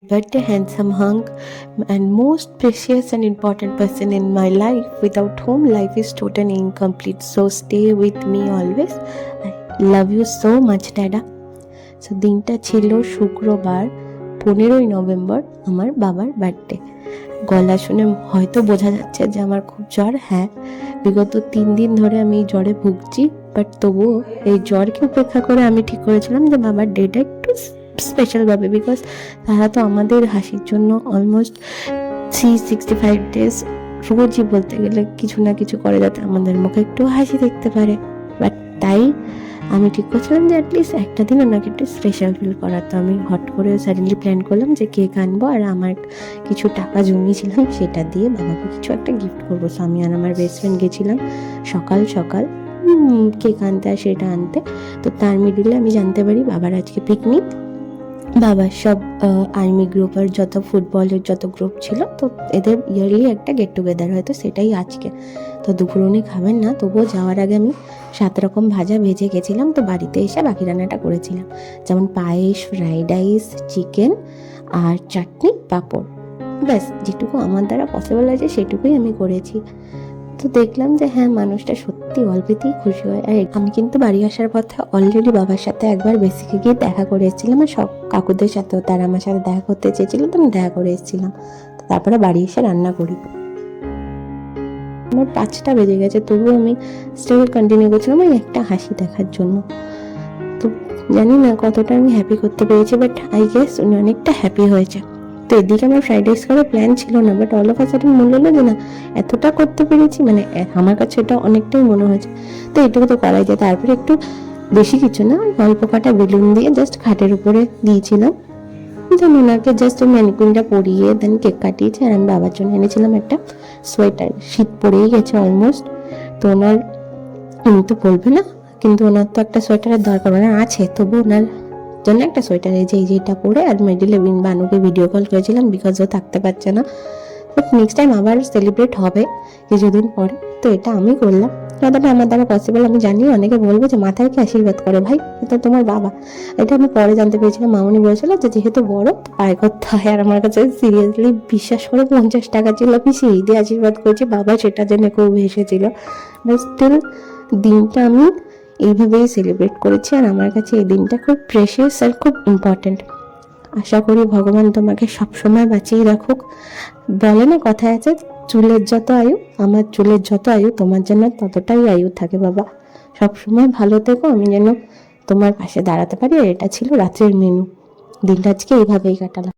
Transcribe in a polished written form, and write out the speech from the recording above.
But a handsome hunk and most precious and important person in my life, without whom life is totally incomplete. So stay with me always. I love you so much, Dada. So দিনটা ছিল শুক্রবার 15ই November, আমার বাবার birthday. গলা শুনে হয়তো বোঝা যাচ্ছে যে আমার খুব জ্বর। হ্যাঁ, বিগত 3 দিন ধরে আমি জ্বরে ভুগছি, বাট তবুও এই জ্বরকে উপেক্ষা করে আমি ঠিক করেছিলাম যে বাবার ডেটা একটু স্পেশালভাবে, বিকজ তারা তো আমাদের হাসির জন্য অলমোস্ট 365 ডেজ রোজই বলতে গেলে কিছু না কিছু করে যাতে আমাদের মুখে একটু হাসি দেখতে পারে। বাট তাই আমি ঠিক করছিলাম যে অ্যাটলিস্ট একটা দিন ওনাকে একটু স্পেশাল ফিল করার। তো আমি হট করে সাডেনলি প্ল্যান করলাম যে কেক আনবো আর আমার কিছু টাকা জমিয়েছিলাম সেটা দিয়ে বাবাকে কিছু একটা গিফট করবো। সো আমি আর আমার বেস্ট ফ্রেন্ড গেছিলাম সকাল সকাল কেক আনতে আর সেটা আনতে। তো তার মিডিলে আমি জানতে পারি বাবার আজকে পিকনিক। বাবার সব আর্মি গ্রুপের যত ফুটবলের যত গ্রুপ ছিল, তো এদের ইয়ারলি একটা গেট টুগেদার হয়, তো সেটাই আজকে। তো দুপুর উনি খাবেন না, তবুও যাওয়ার আগে আমি 7 রকম ভাজা ভেজে গেছিলাম। তো বাড়িতে এসে বাকি রান্নাটা করেছিলাম, যেমন পায়েস, ফ্রাইড রাইস, চিকেন আর চাটনি, পাঁপড়। ব্যাস, যেটুকু আমার দ্বারা পসিবল আছে সেটুকুই আমি করেছি। তো দেখলাম যে হ্যাঁ, মানুষটা সত্যি অল্পেতেই খুশি হয়। আর আমি কিন্তু বাড়ি আসার পথে অলরেডি বাবার সাথে একবার বেসিকে গিয়ে দেখা করে এসেছিলাম, আর সব কাকুদের সাথেও তারা আমার সাথে দেখা করতে চেয়েছিল, তো আমি দেখা করে এসেছিলাম। তারপরে বাড়ি এসে রান্না করি। আমার 5টা বেজে গেছে, তবুও আমি স্টিল কন্টিনিউ করছিলাম ওই একটা হাসি দেখার জন্য। তো জানি না কতটা আমি হ্যাপি করতে পেরেছি, বাট আই গেস উনি অনেকটা হ্যাপি হয়েছে। তো এদিকে আমার ফ্রাইড রাইস করার প্ল্যান ছিল না, but all of a sudden মনে হলো যে না, এতটা করতে পেরেছি, মানে আমার কাছে এটা অনেকটাই মনে হয়েছে। তো এটুকু তো করাই যায়। তারপরে একটু বেশি কিছু না, অল্প কটা বেলুন দিয়ে জাস্ট খাটের উপরে দিয়েছিলাম। যেন ওনাকে জাস্ট ওই ম্যানিকুইনটা পরিয়ে দেন কেক কাটিয়েছে। আর আমি বাবার জন্য এনেছিলাম একটা সোয়েটার, শীত পড়েই গেছে অলমোস্ট। তো ওনার, উনি তো বলবে না, কিন্তু ওনার তো একটা সোয়েটারের দরকার, ওনার আছে, তবু ওনার জন্য একটা সোয়েটার এই যেটা পরে। আর মিডিলে বানুকে ভিডিও কল করেছিলাম, বিকজ ও থাকতে পারছে না। বাট নেক্সট টাইম আবার সেলিব্রেট হবে কিছুদিন পরে, তো এটা আমি করলাম। যতটা আমার দ্বারা পসিবল। আমি জানি অনেকে বলবে যে মাথায় কি আশীর্বাদ করে, ভাই এটা তোমার বাবা। এটা আমি পরে জানতে পেরেছিলাম, মামনি বলেছিল যে যেহেতু বড় পায়ে করতে হয়। আর আমার কাছে সিরিয়াসলি বিশ্বাস করে 50 টাকা ছিল, আমি সেই দিয়ে আশীর্বাদ করেছি। বাবা সেটা জেনে খুব হেসেছিল। বাট স্টিল দিনটা আমি এইভাবেই সেলিব্রেট করেছি, আর আমার কাছে এই দিনটা খুব প্রেশিয়াস আর খুব ইম্পর্ট্যান্ট। আশা করি ভগবান তোমাকে সবসময় বাঁচিয়ে রাখুক। বলে না কথায় আছে, চুলের যত আয়ু, আমার চুলের যত আয়ু, তোমার জন্য ততটাই আয়ু থাকে বাবা। সবসময় ভালো থেকো, আমি যেন তোমার পাশে দাঁড়াতে পারি। আর এটা ছিল রাত্রের মেনু। দিনটা আজকে এইভাবেই কাটালাম।